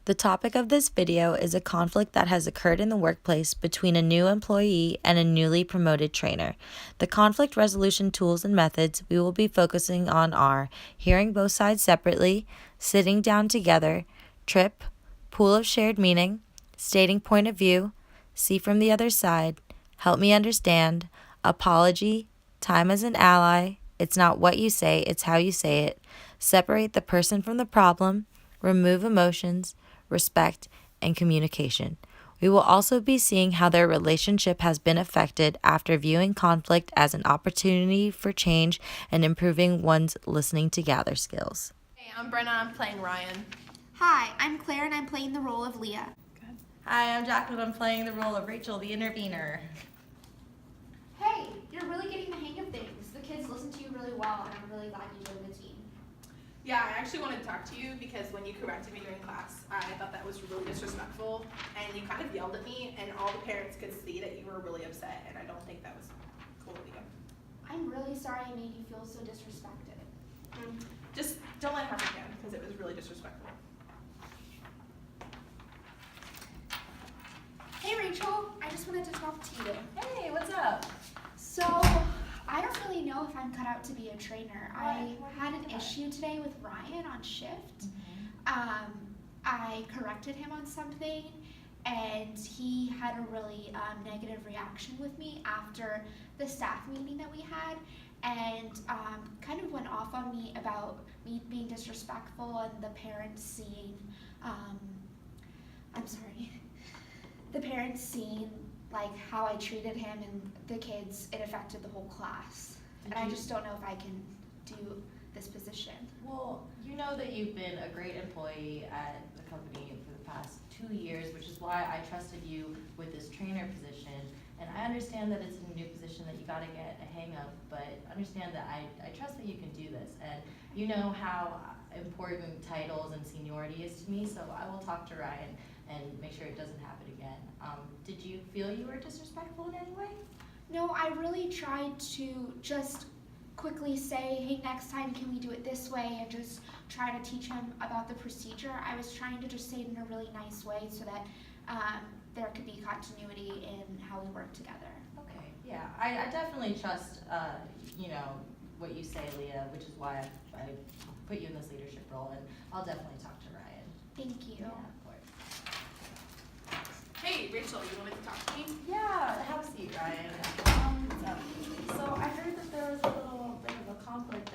The topic of this video is a conflict that has occurred in the workplace between a new employee and a newly promoted trainer. The conflict resolution tools and methods we will be focusing on are hearing both sides separately, sitting down together, trip, pool of shared meaning, stating point of view, see from the other side, help me understand, apology, time as an ally, it's not what you say, it's how you say it, separate the person from the problem, remove emotions, respect, and communication. We will also be seeing how their relationship has been affected after viewing conflict as an opportunity for change and improving one's listening to gather skills. Hey, I'm Brenna, I'm playing Ryan. Hi, I'm Claire and I'm playing the role of Leah. Good. Hi, I'm Jaclyn, I'm playing the role of Rachel, the intervener. Hey, you're really getting the hang of things. The kids listen to you really well and I'm really glad you joined the team. Yeah, I actually wanted to talk to you because when you corrected me during class, I thought that was really disrespectful, and you kind of yelled at me, and all the parents could see that you were really upset, and I don't think that was cool of you. I'm really sorry I made you feel so disrespected. Just don't let it happen again, because it was really disrespectful. Hey Rachel, I just wanted to talk to you. Hey, what's up? So, I don't really know if I'm cut out to be a trainer. I had an issue today with Ryan on shift. I corrected him on something and he had a really negative reaction with me after the staff meeting that we had, and kind of went off on me about me being disrespectful and the parents seeing, the parents seeing like how I treated him and the kids. It affected the whole class. And I just don't know if I can do this position. Well, you know that you've been a great employee at the company for the past 2 years, which is why I trusted you with this trainer position. And I understand that it's a new position that you gotta get a hang of, but understand that I trust that you can do this. And you know how important titles and seniority is to me, so I will talk to Ryan and make sure it doesn't happen again. Did you feel you were disrespectful in any way? No, I really tried to just quickly say, hey, next time can we do it this way, and just try to teach him about the procedure. I was trying to just say it in a really nice way so that there could be continuity in how we work together. Okay, yeah, I definitely trust, you know, what you say, Leah, which is why I put you in this leadership role, and I'll definitely talk to Ryan. Thank you. Yeah, of course. Hey, Rachel, you wanted to talk to me? Yeah, have a seat, Ryan. So I heard that there was a little bit of a conflict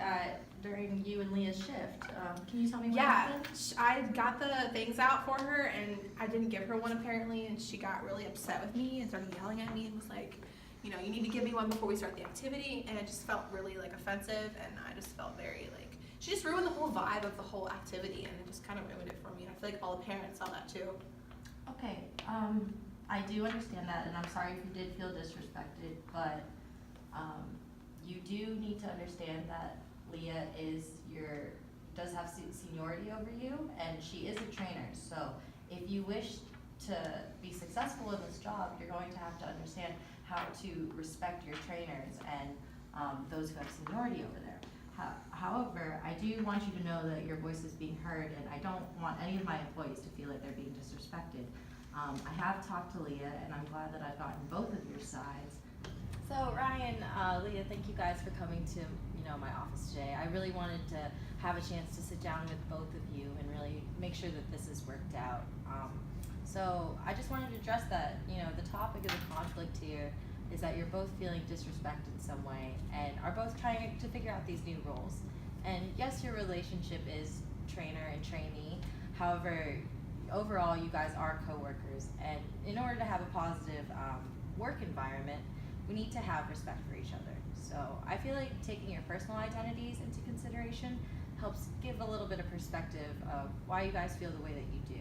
during you and Leah's shift. Can you tell me what happened? I got the things out for her, and I didn't give her one apparently, and she got really upset with me and started yelling at me and was like, you know, you need to give me one before we start the activity, and it just felt really like offensive, and I just felt very like, she just ruined the whole vibe of the whole activity, and it just kind of ruined it for me. I feel like all the parents saw that too. Okay, I do understand that, and I'm sorry if you did feel disrespected, but you do need to understand that Leah does have seniority over you, and she is a trainer. So if you wish to be successful in this job, you're going to have to understand how to respect your trainers and those who have seniority over there. However, I do want you to know that your voice is being heard, and I don't want any of my employees to feel like they're being disrespected. I have talked to Leah, and I'm glad that I've gotten both of your sides. So Ryan, Leah, thank you guys for coming to my office today. I really wanted to have a chance to sit down with both of you and really make sure that this is worked out. So I just wanted to address that. The topic of the conflict here is that you're both feeling disrespected in some way and are both trying to figure out these new roles. And yes, your relationship is trainer and trainee. However, overall, you guys are co-workers, and in order to have a positive work environment, we need to have respect for each other. So I feel like taking your personal identities into consideration helps give a little bit of perspective of why you guys feel the way that you do.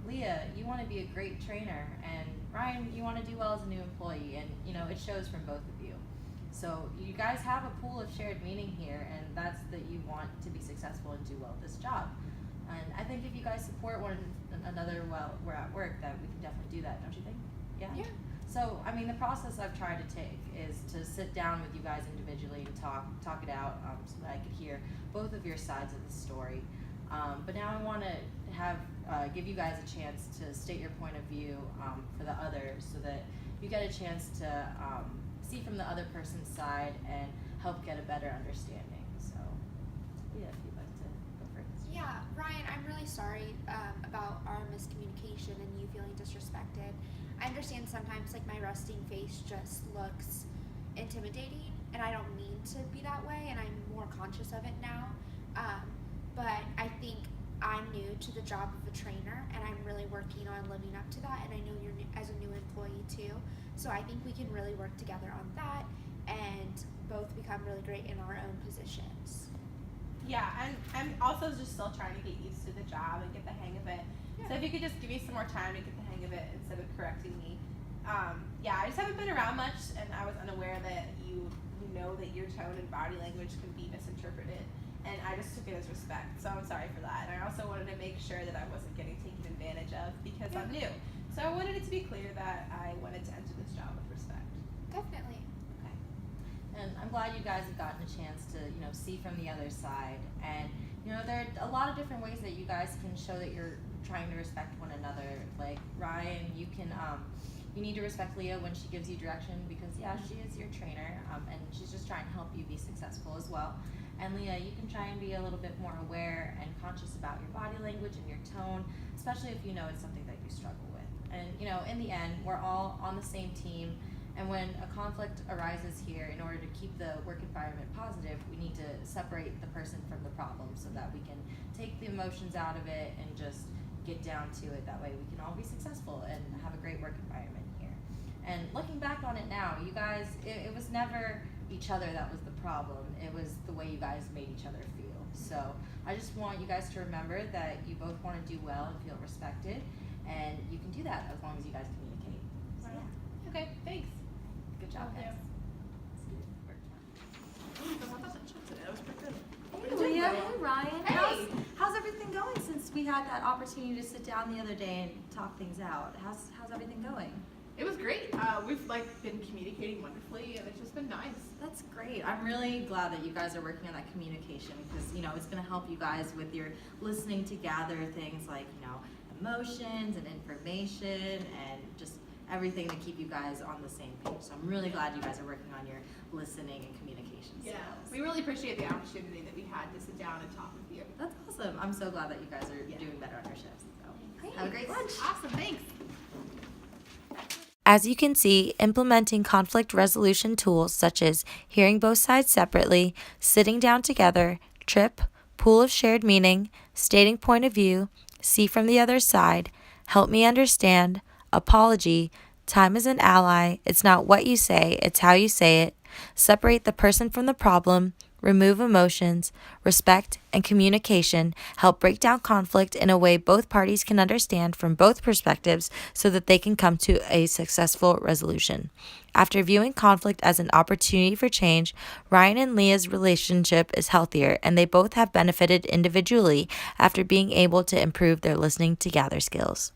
Leah, you want to be a great trainer, and Ryan, you want to do well as a new employee, and it shows from both of you. So you guys have a pool of shared meaning here, and that's that you want to be successful and do well at this job. And I think if you guys support one another while we're at work, that we can definitely do that, don't you think? Yeah? So, the process I've tried to take is to sit down with you guys individually and talk it out so that I could hear both of your sides of the story. But now I want to have give you guys a chance to state your point of view for the others, so that you get a chance to see from the other person's side and help get a better understanding. So, yeah, if you'd like to go first. Yeah, Ryan, I'm really sorry about our miscommunication and you feeling disrespected. I understand sometimes like my resting face just looks intimidating, and I don't mean to be that way, and I'm more conscious of it now. But I think I'm new to the job of a trainer, and I'm really working on living up to that, and I know you're new, as a new employee too. So I think we can really work together on that and both become really great in our own positions. Yeah, and I'm also just still trying to get used to the job and get the hang of it. So if you could just give me some more time to get the hang of it instead of correcting me. Yeah, I just haven't been around much, and I was unaware that you know that your tone and body language can be misinterpreted, and I just took it as respect. So I'm sorry for that. And I also wanted to make sure that I wasn't getting taken advantage of because I'm new. So I wanted it to be clear that I wanted to enter this job with respect. Definitely. Okay. And I'm glad you guys have gotten a chance to, see from the other side. And, there are a lot of different ways that you guys can show that you're trying to respect one another. Like, Ryan, you need to respect Leah when she gives you direction because, yeah, she is your trainer, and she's just trying to help you be successful as well. And Leah, you can try and be a little bit more aware and conscious about your body language and your tone, especially if you know it's something that you struggle with. And, in the end, we're all on the same team. And when a conflict arises here, in order to keep the work environment positive, we need to separate the person from the problem so that we can take the emotions out of it and just get down to it. That way we can all be successful and have a great work environment here. And looking back on it now, you guys, it was never each other that was the problem. It was the way you guys made each other feel. So I just want you guys to remember that you both want to do well and feel respected, and you can do that as long as you guys communicate. So, yeah. Okay, thanks. Good job, Thank guys. Hey Leah, hey Ryan. Hey. How's everything going since we had that opportunity to sit down the other day and talk things out? How's everything going? It was great. We've been communicating wonderfully, and it's just been nice. That's great. I'm really glad that you guys are working on that communication because, it's going to help you guys with your listening to gather things like, emotions and information and just everything to keep you guys on the same page. So I'm really glad you guys are working on your listening and communication skills. Yeah, we really appreciate the opportunity that we had to sit down and talk with you. That's awesome. I'm so glad that you guys are doing better on your shifts. So have a great lunch. Awesome, thanks. As you can see, implementing conflict resolution tools such as hearing both sides separately, sitting down together, TRIP, pool of shared meaning, stating point of view, see from the other side, help me understand, apology, time is an ally, it's not what you say, it's how you say it, separate the person from the problem, remove emotions, respect, and communication help break down conflict in a way both parties can understand from both perspectives so that they can come to a successful resolution. After viewing conflict as an opportunity for change, Ryan and Leah's relationship is healthier and they both have benefited individually after being able to improve their listening to gather skills.